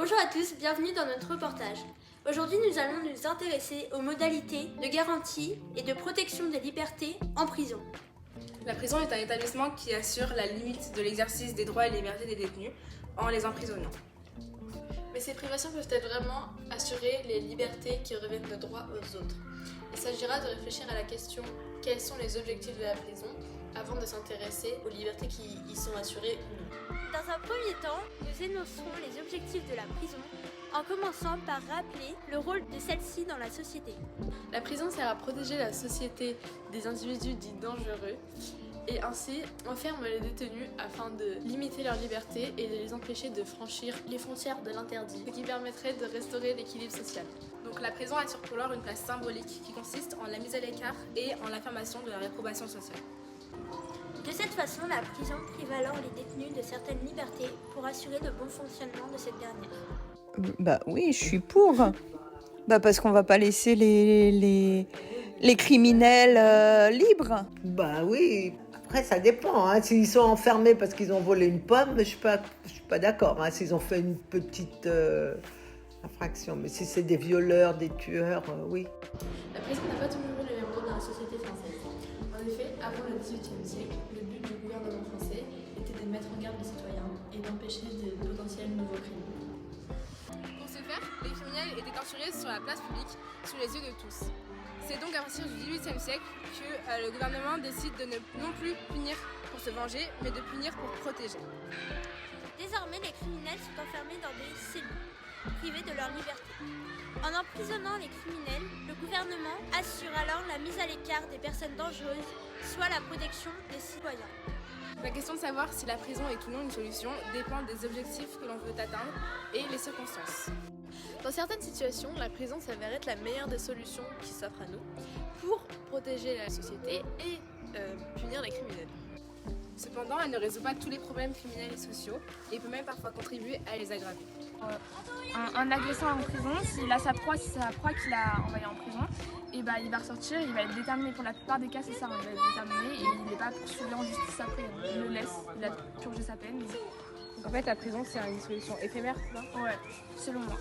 Bonjour à tous, bienvenue dans notre reportage. Aujourd'hui, nous allons nous intéresser aux modalités de garantie et de protection des libertés en prison. La prison est un établissement qui assure la limite de l'exercice des droits et libertés des détenus en les emprisonnant. Mais ces privations peuvent-elles vraiment assurer les libertés qui reviennent de droit aux autres? Il s'agira de réfléchir à la question quels sont les objectifs de la prison avant de s'intéresser aux libertés qui y sont assurées ou non. Dans un premier temps, nous énoncerons les objectifs de la prison en commençant par rappeler le rôle de celle-ci dans la société. La prison sert à protéger la société des individus dits dangereux et ainsi enferme les détenus afin de limiter leur liberté et de les empêcher de franchir les frontières de l'interdit, ce qui permettrait de restaurer l'équilibre social. Donc la prison assure pour l'heure une place symbolique qui consiste en la mise à l'écart et en l'affirmation de la réprobation sociale. De cette façon, la prison prive alors les détenus de certaines libertés pour assurer le bon fonctionnement de cette dernière. Bah oui, je suis pour. Bah parce qu'on va pas laisser les criminels libres. Bah oui, après ça dépend. Hein. S'ils sont enfermés parce qu'ils ont volé une pomme, je suis pas d'accord. Hein. S'ils ont fait une petite infraction, mais si c'est des violeurs, des tueurs, oui. La prison n'a pas toujours eu le même rôle dans la société française. En effet, avant le XVIIIe siècle, le but du gouvernement français était de mettre en garde les citoyens et d'empêcher de potentiels nouveaux crimes. Pour ce faire, les criminels étaient torturés sur la place publique, sous les yeux de tous. C'est donc à partir du XVIIIe siècle que le gouvernement décide de ne non plus punir pour se venger, mais de punir pour protéger. Désormais, les criminels sont enfermés dans des cellules, privés de leur liberté. En emprisonnant les criminels, le gouvernement assure alors la mise à l'écart des personnes dangereuses, soit la protection des citoyens. La question de savoir si la prison est ou non une solution dépend des objectifs que l'on veut atteindre et les circonstances. Dans certaines situations, la prison s'avère être la meilleure des solutions qui s'offrent à nous pour protéger la société et punir les criminels. Cependant, elle ne résout pas tous les problèmes criminels et sociaux et peut même parfois contribuer à les aggraver. Un agresseur en prison, s'il a sa proie, si c'est sa proie qu'il a envoyée en prison, et bah, il va ressortir, il va être déterminé. Pour la plupart des cas, c'est ça, il va être déterminé et il n'est pas poursuivi en justice après. Il le laisse, il a purgé sa peine. En fait, la prison, c'est une solution éphémère, tu vois ? Ouais, selon moi.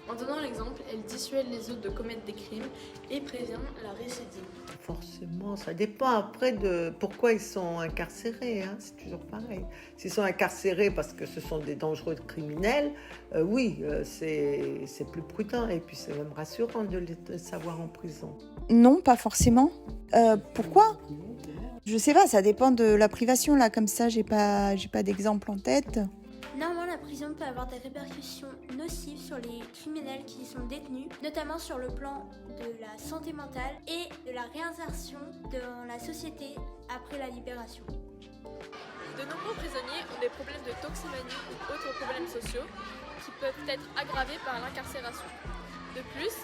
En donnant l'exemple, elle dissuade les autres de commettre des crimes et prévient la récidive. Forcément, ça dépend après de pourquoi ils sont incarcérés. Hein. C'est toujours pareil. S'ils sont incarcérés parce que ce sont des dangereux criminels, oui, c'est plus prudent et puis c'est même rassurant de les savoir en prison. Non, pas forcément. Pourquoi ? Je sais pas, ça dépend de la privation là. Comme ça, j'ai pas d'exemple en tête. Normalement, la prison peut avoir des répercussions nocives sur les criminels qui y sont détenus, notamment sur le plan de la santé mentale et de la réinsertion dans la société après la libération. De nombreux prisonniers ont des problèmes de toximanie ou autres problèmes sociaux qui peuvent être aggravés par l'incarcération. De plus,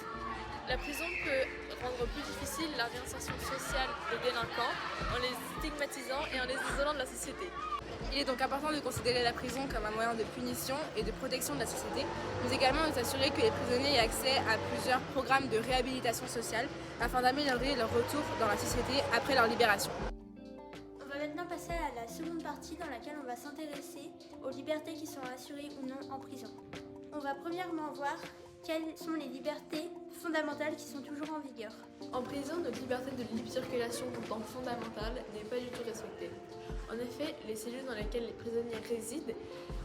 la prison peut rendre plus difficile la réinsertion sociale des délinquants en les stigmatisant et en les isolant de la société. Il est donc important de considérer la prison comme un moyen de punition et de protection de la société, mais également de s'assurer que les prisonniers aient accès à plusieurs programmes de réhabilitation sociale afin d'améliorer leur retour dans la société après leur libération. On va maintenant passer à la seconde partie dans laquelle on va s'intéresser aux libertés qui sont assurées ou non en prison. On va premièrement voir quelles sont les libertés fondamentales qui sont toujours en vigueur. En prison, notre liberté de libre circulation pourtant fondamentale n'est pas du tout respectée. En effet, les cellules dans lesquelles les prisonniers résident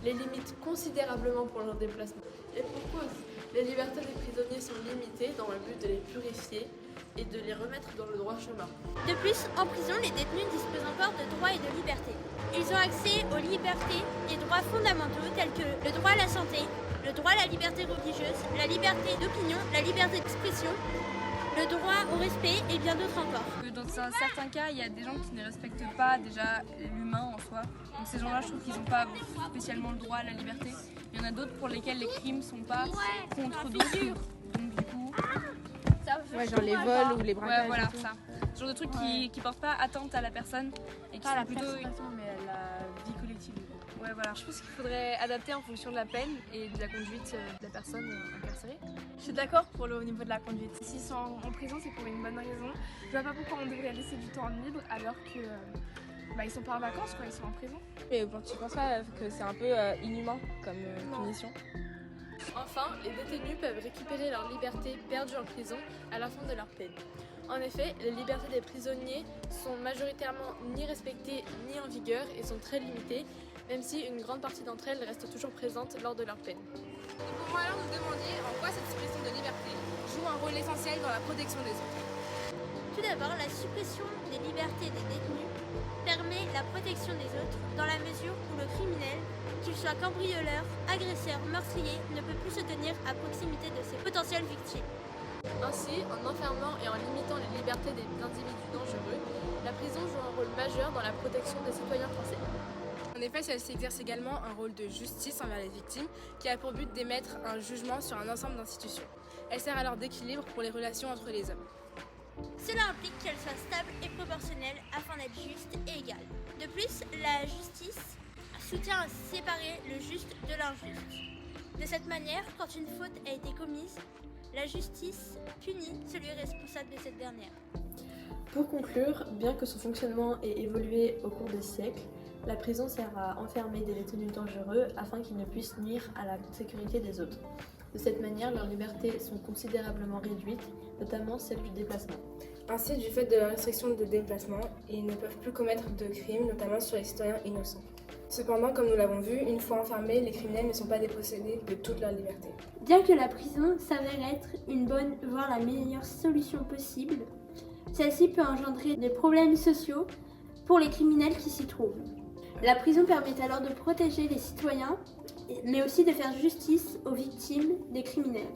les limitent considérablement pour leur déplacement. Et pour cause, les libertés des prisonniers sont limitées dans le but de les purifier et de les remettre dans le droit chemin. De plus, en prison, les détenus disposent encore de droits et de libertés. Ils ont accès aux libertés et droits fondamentaux tels que le droit à la santé, le droit à la liberté religieuse, la liberté d'opinion, la liberté d'expression, le droit au respect et bien d'autres encore. Dans certains cas, il y a des gens qui ne respectent pas déjà l'humain en soi. Donc ces gens-là, je trouve qu'ils n'ont pas spécialement le droit à la liberté. Il y en a d'autres pour lesquels les crimes ne sont pas contre d'autres. Donc du coup... Ouais, genre les vols ou les braquages. Ouais, voilà, ça. Ce genre de trucs qui portent pas atteinte à la personne et qui sont plutôt... mais à la vie collective. Ouais, voilà. Je pense qu'il faudrait adapter en fonction de la peine et de la conduite de la personne incarcérée. Je suis d'accord au niveau de la conduite. S'ils sont en prison, c'est pour une bonne raison. Je vois pas pourquoi on devrait laisser du temps libre alors que ils sont pas en vacances, quoi, ils sont en prison. Mais tu penses pas que c'est un peu inhumain comme punition ? Enfin, les détenus peuvent récupérer leur liberté perdue en prison à la fin de leur peine. En effet, les libertés des prisonniers sont majoritairement ni respectées ni en vigueur et sont très limitées, même si une grande partie d'entre elles restent toujours présentes lors de leur peine. Nous pouvons alors nous demander en quoi cette suppression de liberté joue un rôle essentiel dans la protection des autres. Tout d'abord, la suppression des libertés des détenus permet la protection des autres dans la mesure où le criminel, qu'il soit cambrioleur, agresseur, meurtrier, ne peut plus se tenir à proximité de ses potentielles victimes. Ainsi, en enfermant et en limitant les libertés des individus dangereux, la prison joue un rôle majeur dans la protection des citoyens français. En effet, celle-ci exerce également un rôle de justice envers les victimes qui a pour but d'émettre un jugement sur un ensemble d'institutions. Elle sert alors d'équilibre pour les relations entre les hommes. Cela implique qu'elle soit stable et proportionnelle afin d'être juste et égale. De plus, la justice soutient à séparer le juste de l'injuste. De cette manière, quand une faute a été commise, la justice punit celui responsable de cette dernière. Pour conclure, bien que son fonctionnement ait évolué au cours des siècles, la prison sert à enfermer des détenus dangereux afin qu'ils ne puissent nuire à la sécurité des autres. De cette manière, leurs libertés sont considérablement réduites, notamment celle du déplacement. Ainsi, du fait de la restriction de déplacement, ils ne peuvent plus commettre de crimes, notamment sur les citoyens innocents. Cependant, comme nous l'avons vu, une fois enfermés, les criminels ne sont pas dépossédés de toute leur liberté. Bien que la prison s'avère être une bonne, voire la meilleure solution possible, celle-ci peut engendrer des problèmes sociaux pour les criminels qui s'y trouvent. La prison permet alors de protéger les citoyens, mais aussi de faire justice aux victimes des criminels.